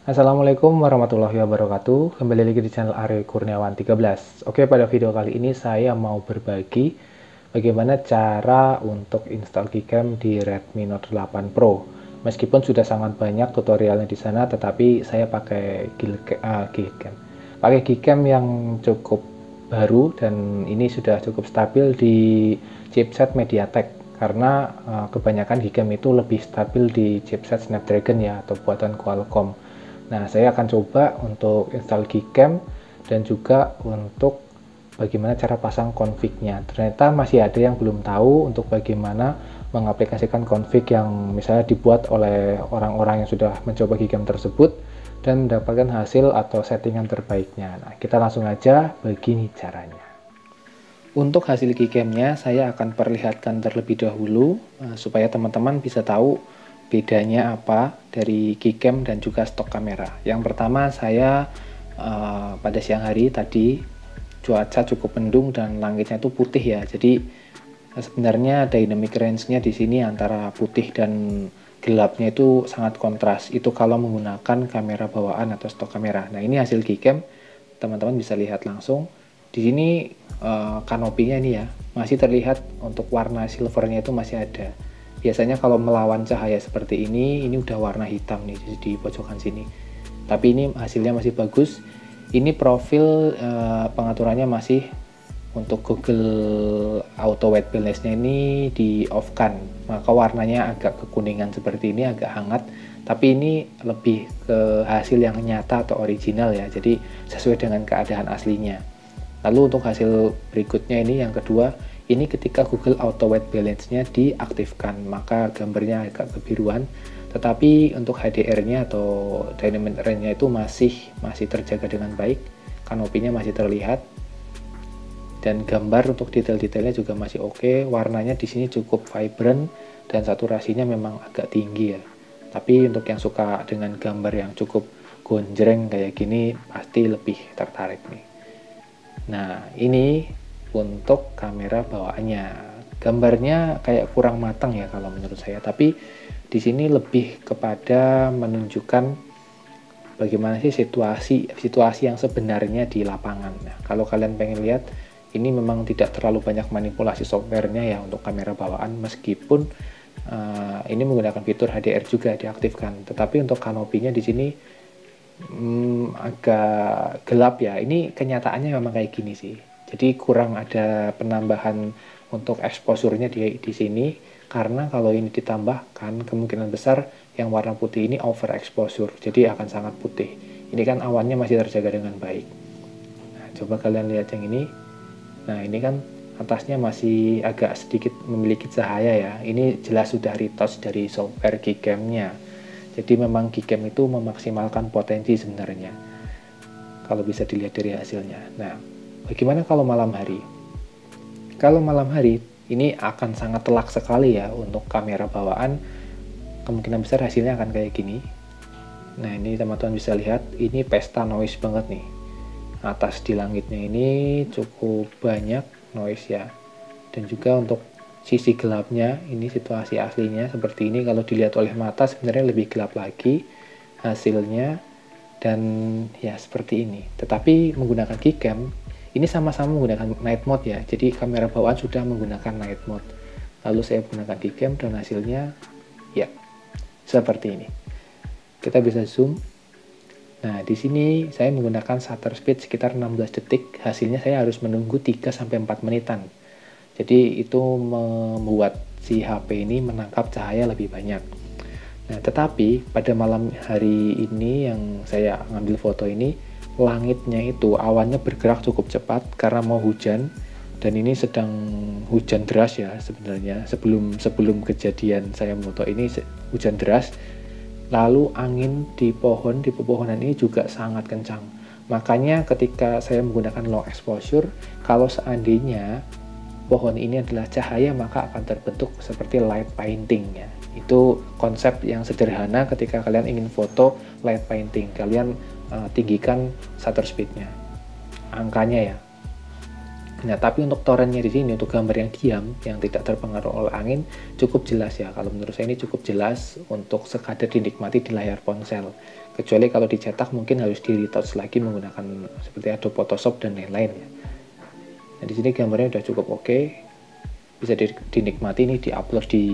Assalamualaikum warahmatullahi wabarakatuh. Kembali lagi di channel Aryo Kurniawan 13. Oke, pada video kali ini saya mau berbagi bagaimana cara untuk install Gcam di Redmi Note 8 Pro. Meskipun sudah sangat banyak tutorialnya di sana, tetapi saya pakai Gcam yang cukup baru dan ini sudah cukup stabil di chipset MediaTek karena kebanyakan Gcam itu lebih stabil di chipset Snapdragon ya atau buatan Qualcomm. Nah, saya akan coba untuk install Gcam dan juga untuk bagaimana cara pasang config-nya. Ternyata masih ada yang belum tahu untuk bagaimana mengaplikasikan config yang misalnya dibuat oleh orang-orang yang sudah mencoba Gcam tersebut dan mendapatkan hasil atau settingan terbaiknya. Nah, kita langsung aja begini caranya. Untuk hasil Gcam-nya saya akan perlihatkan terlebih dahulu supaya teman-teman bisa tahu bedanya apa dari Gcam dan juga stok kamera. Yang pertama saya pada siang hari tadi cuaca cukup mendung dan langitnya itu putih ya. Jadi sebenarnya dynamic range-nya di sini antara putih dan gelapnya itu sangat kontras. Itu kalau menggunakan kamera bawaan atau stok kamera. Nah, ini hasil Gcam. Teman-teman bisa lihat langsung. Di sini kanopinya ini ya, masih terlihat untuk warna silvernya itu masih ada. Biasanya kalau melawan cahaya seperti ini udah warna hitam nih di pojokan sini. Tapi ini hasilnya masih bagus. Ini profil pengaturannya masih untuk Google Auto White Balance-nya ini di off kan. Maka warnanya agak kekuningan seperti ini, agak hangat. Tapi ini lebih ke hasil yang nyata atau original ya. Jadi sesuai dengan keadaan aslinya. Lalu untuk hasil berikutnya ini yang kedua, ini ketika Google Auto White Balance-nya diaktifkan, maka gambarnya agak kebiruan, tetapi untuk HDR-nya atau Dynamic Range-nya itu masih terjaga dengan baik, kanopinya masih terlihat, dan gambar untuk detail-detailnya juga masih oke. Warnanya di sini cukup vibrant dan saturasinya memang agak tinggi ya. Tapi untuk yang suka dengan gambar yang cukup gonjreng kayak gini, pasti lebih tertarik nih. Nah, ini untuk kamera bawaannya. Gambarnya kayak kurang matang ya kalau menurut saya, tapi di sini lebih kepada menunjukkan bagaimana sih situasi yang sebenarnya di lapangan. Nah, kalau kalian pengen lihat, ini memang tidak terlalu banyak manipulasi softwarenya ya untuk kamera bawaan, meskipun ini menggunakan fitur HDR juga diaktifkan. Tetapi untuk kanopinya di sini agak gelap ya. Ini kenyataannya memang kayak gini sih. Jadi kurang ada penambahan untuk exposure-nya di sini, karena kalau ini ditambahkan kemungkinan besar yang warna putih ini over exposure, jadi akan sangat putih. Ini kan awannya masih terjaga dengan baik. Nah, coba kalian lihat yang ini. Nah, ini kan atasnya masih agak sedikit memiliki cahaya ya. Ini jelas sudah retouch dari software Gcam-nya. Jadi memang Gcam itu memaksimalkan potensi sebenarnya, kalau bisa dilihat dari hasilnya. Nah, bagaimana kalau malam hari? Kalau malam hari, ini akan sangat telak sekali ya untuk kamera bawaan. Kemungkinan besar hasilnya akan kayak gini. Nah, ini teman-teman bisa lihat, ini pesta noise banget nih. Atas di langitnya ini cukup banyak noise ya. Dan juga untuk sisi gelapnya, ini situasi aslinya seperti ini. Kalau dilihat oleh mata sebenarnya lebih gelap lagi hasilnya. Dan ya seperti ini. Tetapi menggunakan Gcam, ini sama-sama menggunakan night mode ya. Jadi kamera bawaan sudah menggunakan night mode. Lalu saya menggunakan Gcam dan hasilnya ya seperti ini. Kita bisa zoom. Nah, di sini saya menggunakan shutter speed sekitar 16 detik. Hasilnya saya harus menunggu 3-4 menitan. Jadi itu membuat si HP ini menangkap cahaya lebih banyak. Nah, tetapi pada malam hari ini yang saya ngambil foto ini, langitnya itu awannya bergerak cukup cepat karena mau hujan, dan ini sedang hujan deras ya sebenarnya. Sebelum kejadian saya foto ini hujan deras. Lalu angin di pepohonan ini juga sangat kencang. Makanya ketika saya menggunakan low exposure, kalau seandainya pohon ini adalah cahaya, maka akan terbentuk seperti light painting ya. Itu konsep yang sederhana ketika kalian ingin foto light painting. Kalian tinggikan shutter speed-nya, angkanya ya. Nah, tapi untuk torrentnya di sini, untuk gambar yang diam, yang tidak terpengaruh oleh angin, cukup jelas ya. Kalau menurut saya ini cukup jelas untuk sekadar dinikmati di layar ponsel. Kecuali kalau dicetak mungkin harus di-retouch lagi menggunakan seperti Adobe Photoshop dan lain-lain ya. Nah, di sini gambarnya udah cukup oke. Bisa dinikmati, ini di-upload di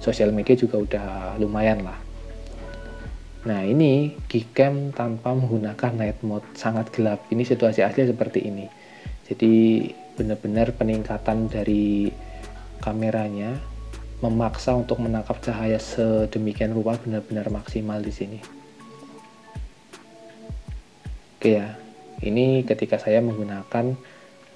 sosial media juga udah lumayan lah. Nah, ini Gcam tanpa menggunakan night mode, sangat gelap. Ini situasi asli seperti ini. Jadi benar-benar peningkatan dari kameranya memaksa untuk menangkap cahaya sedemikian rupa, benar-benar maksimal di sini. Oke ya, ini ketika saya menggunakan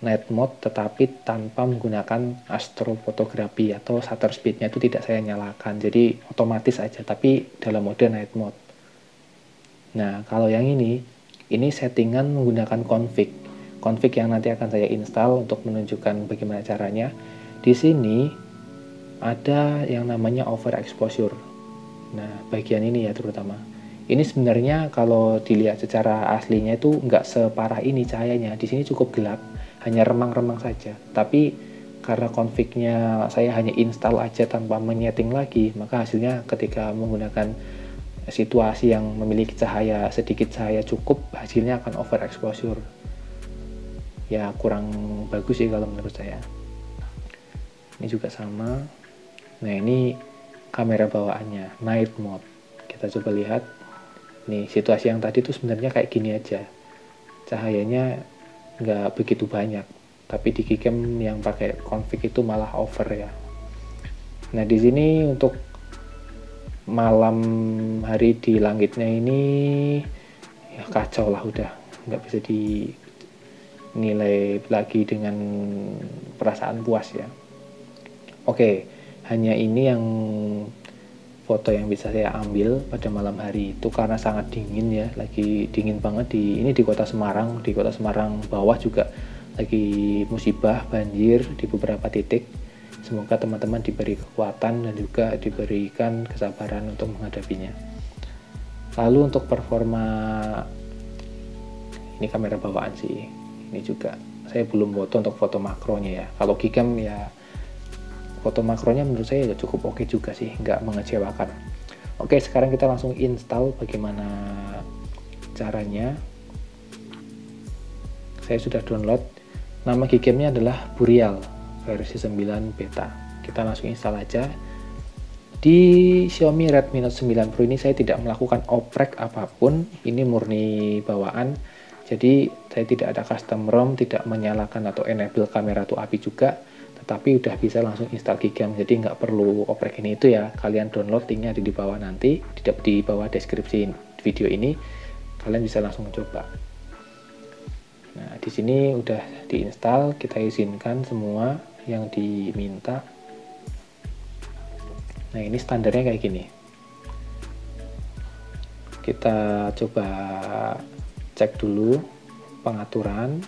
night mode tetapi tanpa menggunakan astrofotografi atau shutter speednya itu tidak saya nyalakan, jadi otomatis aja tapi dalam mode night mode. Nah, kalau yang ini settingan menggunakan config yang nanti akan saya install untuk menunjukkan bagaimana caranya. Di sini ada yang namanya overexposure. Nah, bagian ini ya terutama. Ini sebenarnya kalau dilihat secara aslinya itu nggak separah ini cahayanya. Di sini cukup gelap, hanya remang-remang saja. Tapi karena config-nya saya hanya install aja tanpa menyeting lagi, maka hasilnya ketika menggunakan situasi yang memiliki cahaya sedikit cahaya cukup, hasilnya akan overexposure. Ya kurang bagus sih kalau menurut saya. Ini juga sama. Nah, ini kamera bawaannya night mode. Kita coba lihat. Nih, situasi yang tadi tuh sebenarnya kayak gini aja. Cahayanya nggak begitu banyak. Tapi di Gcam yang pakai config itu malah over ya. Nah, di sini untuk malam hari di langitnya ini ya kacau lah, udah nggak bisa dinilai lagi dengan perasaan puas ya. Oke, hanya ini yang foto yang bisa saya ambil pada malam hari itu karena sangat dingin ya, lagi dingin banget ini di kota Semarang. Di kota Semarang bawah juga lagi musibah banjir di beberapa titik. Semoga teman-teman diberi kekuatan dan juga diberikan kesabaran untuk menghadapinya. Lalu untuk performa, ini kamera bawaan sih. Ini juga saya belum foto untuk foto makronya ya. Kalau Gcam ya foto makronya menurut saya ya cukup oke juga sih, nggak mengecewakan. Oke, sekarang kita langsung install bagaimana caranya. Saya sudah download. Nama Gcamnya adalah Burial versi 9 beta. Kita langsung install aja. Di Xiaomi Redmi Note 9 Pro ini saya tidak melakukan oprek apapun, ini murni bawaan. Jadi saya tidak ada custom ROM, tidak menyalakan atau enable kamera to API juga, tetapi udah bisa langsung install Gcam. Jadi nggak perlu oprek ini itu ya. Kalian download, linknya ada di bawah nanti, di bawah deskripsi video ini. Kalian bisa langsung coba. Nah, di sini udah diinstal, kita izinkan semua yang diminta. Nah, ini standarnya kayak gini. Kita coba cek dulu pengaturan.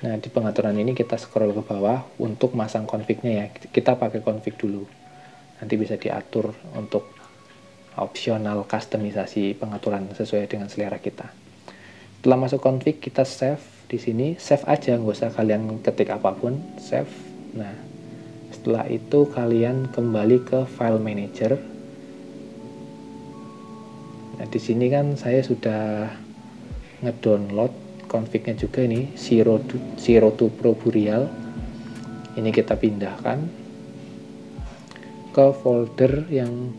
Nah, di pengaturan ini kita scroll ke bawah untuk masang config-nya ya. Kita pakai config dulu. Nanti bisa diatur untuk opsional customisasi pengaturan sesuai dengan selera kita. Setelah masuk config, kita save di sini. Save aja, nggak usah kalian ketik apapun. Save. Nah, setelah itu kalian kembali ke file manager. Nah, di sini kan saya sudah ngedownload config-nya juga ini, Zero to Pro Burial. Ini kita pindahkan ke folder yang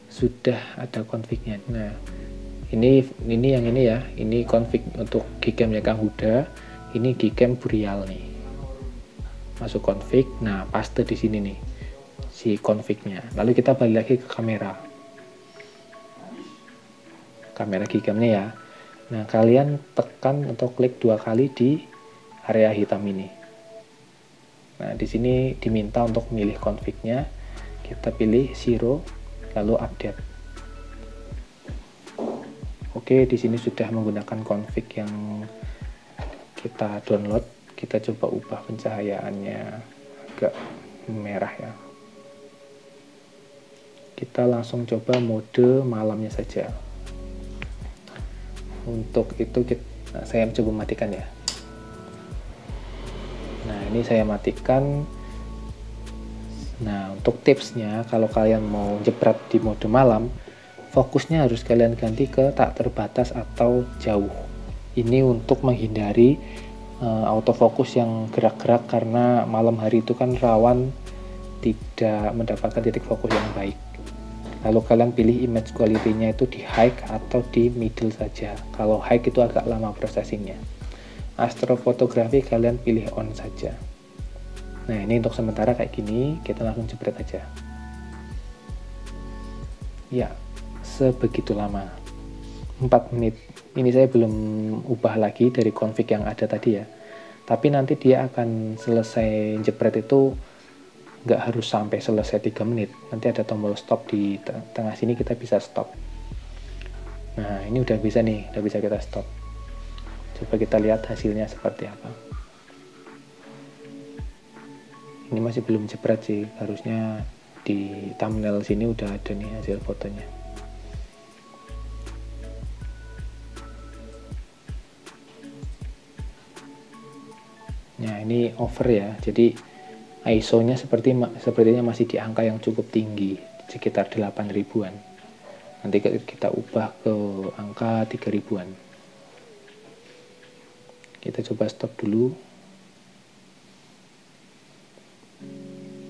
sudah ada config-nya. Nah, ini yang ini ya, ini config untuk Gcam-nya Kang Huda, ini Gcam Burial nih. Masuk config, nah paste di sini nih si config-nya. Lalu kita balik lagi ke kamera Gcam-nya ya. Nah, kalian tekan atau klik 2 kali di area hitam ini. Nah, di sini diminta untuk milih config-nya. Kita pilih zero, lalu update. Oke, di sini sudah menggunakan config yang kita download. Kita coba ubah pencahayaannya agak merah ya. Kita langsung coba mode malamnya saja. Untuk itu saya coba matikan ya. Nah, ini saya matikan. Nah, untuk tipsnya, kalau kalian mau jepret di mode malam, fokusnya harus kalian ganti ke tak terbatas atau jauh. Ini untuk menghindari autofocus yang gerak-gerak, karena malam hari itu kan rawan tidak mendapatkan titik fokus yang baik. Lalu kalian pilih image quality-nya itu di high atau di middle saja. Kalau high itu agak lama processingnya. Astrofotografi kalian pilih on saja. Nah, ini untuk sementara kayak gini, kita langsung jepret aja. Ya, sebegitu lama. 4 menit. Ini saya belum ubah lagi dari config yang ada tadi ya. Tapi nanti dia akan selesai jepret itu nggak harus sampai selesai 3 menit. Nanti ada tombol stop di tengah sini, kita bisa stop. Nah, ini udah bisa nih, udah bisa kita stop. Coba kita lihat hasilnya seperti apa. Ini masih belum jepret sih, harusnya di thumbnail sini udah ada nih hasil fotonya. Nah, ini over ya, jadi ISO-nya sepertinya masih di angka yang cukup tinggi, sekitar 8 ribuan. Nanti kita ubah ke angka 3 ribuan. Kita coba stop dulu.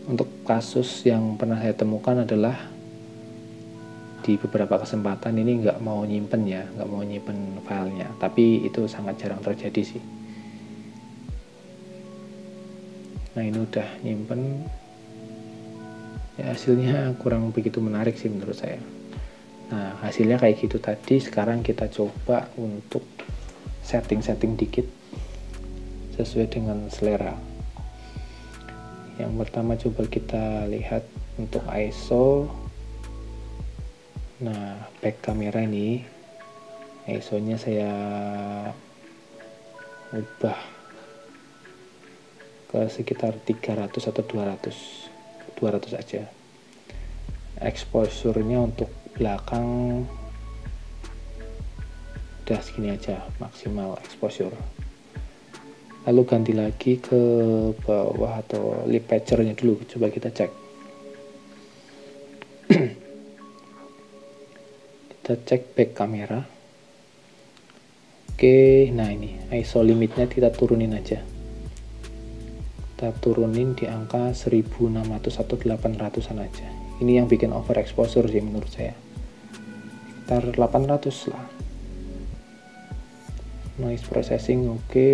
Untuk kasus yang pernah saya temukan adalah di beberapa kesempatan ini nggak mau nyimpen ya, nggak mau nyimpen filenya, tapi itu sangat jarang terjadi sih. Nah, ini udah nyimpen ya, hasilnya kurang begitu menarik sih menurut saya. Nah, hasilnya kayak gitu tadi. Sekarang kita coba untuk setting dikit sesuai dengan selera. Yang pertama coba kita lihat untuk ISO. Nah, back kamera ini ISO-nya saya ubah ke sekitar 300 atau 200 aja. Exposure-nya untuk belakang udah segini aja, maksimal exposure. Lalu ganti lagi ke bawah atau lip patcher-nya dulu, coba kita cek. Kita cek back kamera. Oke, nah ini ISO limitnya kita turunin aja. Kita turunin di angka 1600 atau 800-an aja. Ini yang bikin overexposure sih menurut saya. Sekitar 800 lah. Noise processing oke.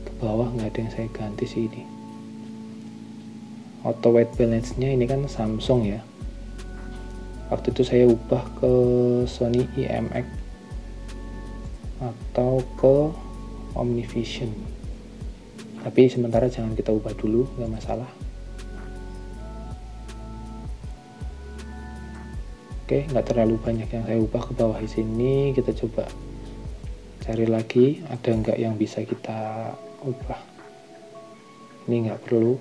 Ke bawah nggak ada yang saya ganti sih ini. Auto white balance-nya ini kan Samsung ya. Waktu itu saya ubah ke Sony IMX atau ke Omnivision. Tapi sementara jangan kita ubah dulu, nggak masalah. Oke, nggak terlalu banyak yang saya ubah ke bawah di sini. Kita coba cari lagi, ada nggak yang bisa kita ubah. Ini nggak perlu.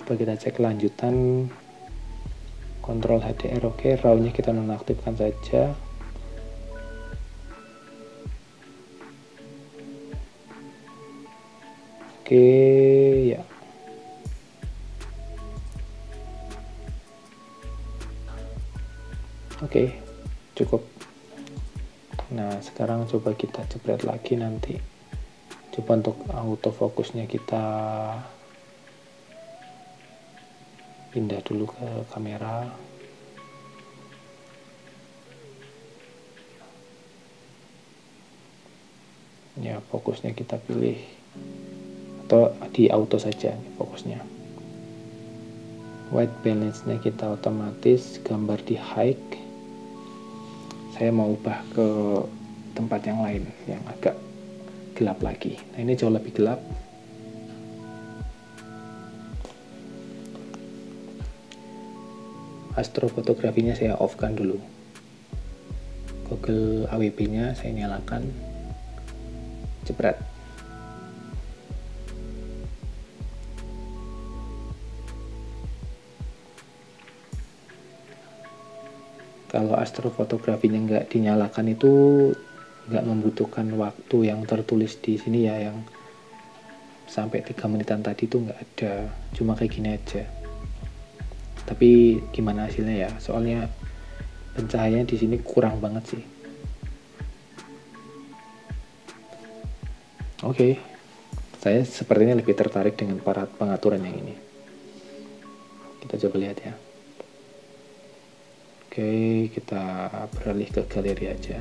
Coba kita cek lanjutan. Kontrol HDR oke, RAW-nya kita nonaktifkan saja. Oke, ya. Oke, cukup. Nah, sekarang coba kita jepret lagi nanti. Coba untuk autofocusnya kita pindah dulu ke kamera. Ya, fokusnya kita pilih atau di auto saja fokusnya. White balance-nya kita otomatis gambar di high. Saya mau ubah ke tempat yang lain yang agak gelap lagi. Nah, ini jauh lebih gelap. Astrofotografinya saya off-kan dulu. Google AWB-nya saya nyalakan. Jepret. Kalau astrofotografinya nggak dinyalakan itu nggak membutuhkan waktu yang tertulis di sini ya, yang sampai 3 menitan tadi itu nggak ada, cuma kayak gini aja. Tapi gimana hasilnya ya, soalnya pencahayaannya di sini kurang banget sih. Oke, saya sepertinya lebih tertarik dengan pengaturan yang ini. Kita coba lihat ya. Oke, kita beralih ke galeri aja.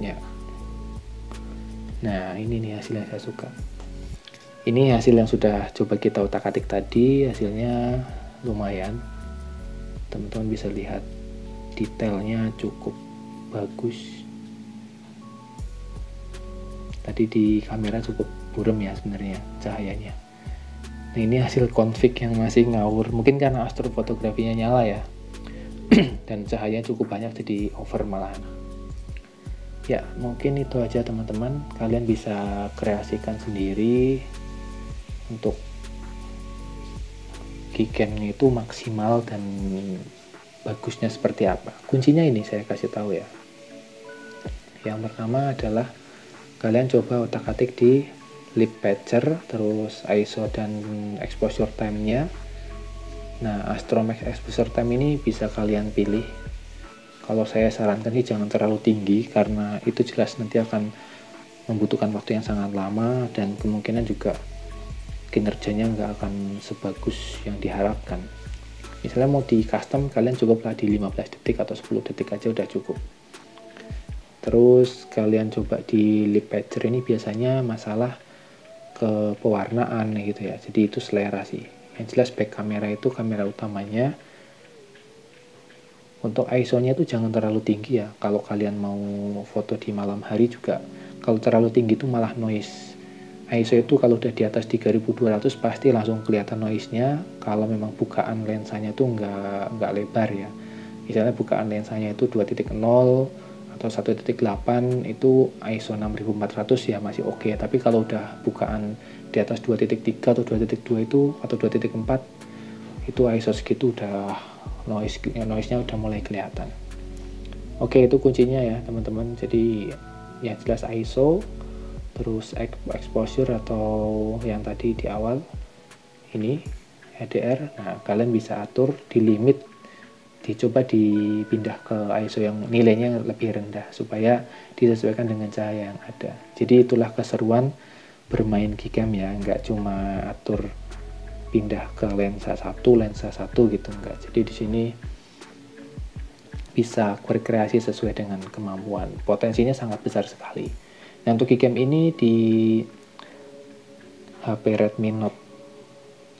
Ya. Nah, ini nih hasil yang saya suka. Ini hasil yang sudah coba kita utak-atik tadi, hasilnya lumayan. Teman-teman bisa lihat detailnya cukup bagus. Tadi di kamera cukup buram ya sebenarnya cahayanya. Nah, ini hasil config yang masih ngawur, mungkin karena astrofotografinya nyala ya. Dan cahayanya cukup banyak jadi over malahan. Ya, mungkin itu aja teman-teman. Kalian bisa kreasikan sendiri untuk Gcam-nya itu maksimal dan bagusnya seperti apa. Kuncinya ini saya kasih tahu ya. Yang pertama adalah kalian coba otak-atik di lip patcher, terus ISO dan exposure time-nya. Nah, Astromax exposure time ini bisa kalian pilih. Kalau saya sarankan sih jangan terlalu tinggi, karena itu jelas nanti akan membutuhkan waktu yang sangat lama dan kemungkinan juga kinerjanya nggak akan sebagus yang diharapkan. Misalnya mau di custom, kalian cukuplah di 15 detik atau 10 detik aja udah cukup. Terus kalian coba di lip patcher ini biasanya masalah ke pewarnaan gitu ya, jadi itu selera sih. Yang jelas back kamera itu kamera utamanya. Untuk ISO-nya itu jangan terlalu tinggi ya. Kalau kalian mau foto di malam hari juga, kalau terlalu tinggi itu malah noise. ISO itu kalau udah di atas 3200 pasti langsung kelihatan noise-nya. Kalau memang bukaan lensanya itu nggak lebar ya. Misalnya bukaan lensanya itu 2.0 atau 1.8 itu ISO 6400 ya masih oke. Tapi kalau udah bukaan di atas 2.3 atau 2.2 itu atau 2.4 itu ISO segitu udah noise-nya udah mulai kelihatan. Oke, itu kuncinya ya teman-teman. Jadi yang jelas ISO, terus exposure atau yang tadi di awal ini HDR. Nah, kalian bisa atur di limit, dicoba dipindah ke ISO yang nilainya lebih rendah supaya disesuaikan dengan cahaya yang ada. Jadi itulah keseruan bermain Gcam ya, nggak cuma atur pindah ke lensa satu gitu, enggak. Jadi di sini bisa berkreasi sesuai dengan kemampuan. Potensinya sangat besar sekali. Nah, untuk Gcam ini di HP Redmi Note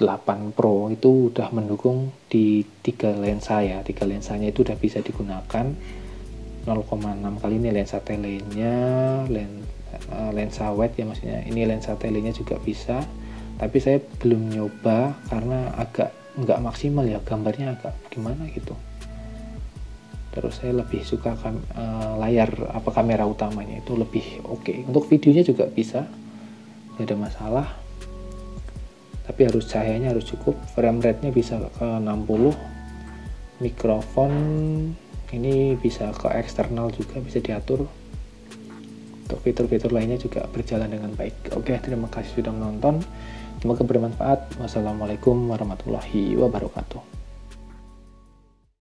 8 Pro itu udah mendukung di 3 lensa ya. 3 lensanya itu udah bisa digunakan. 0,6 kali ini lensa telenya, lensa wide ya maksudnya. Ini lensa telenya juga bisa. Tapi saya belum nyoba karena agak nggak maksimal ya, gambarnya agak gimana gitu. Terus saya lebih suka layar kamera utamanya itu lebih oke. Untuk videonya juga bisa, nggak ada masalah. Tapi harus cahayanya harus cukup, frame rate-nya bisa ke 60. Mikrofon ini bisa ke eksternal juga, bisa diatur. Untuk fitur-fitur lainnya juga berjalan dengan baik. Oke, terima kasih sudah menonton. Semoga bermanfaat. Wassalamualaikum warahmatullahi wabarakatuh.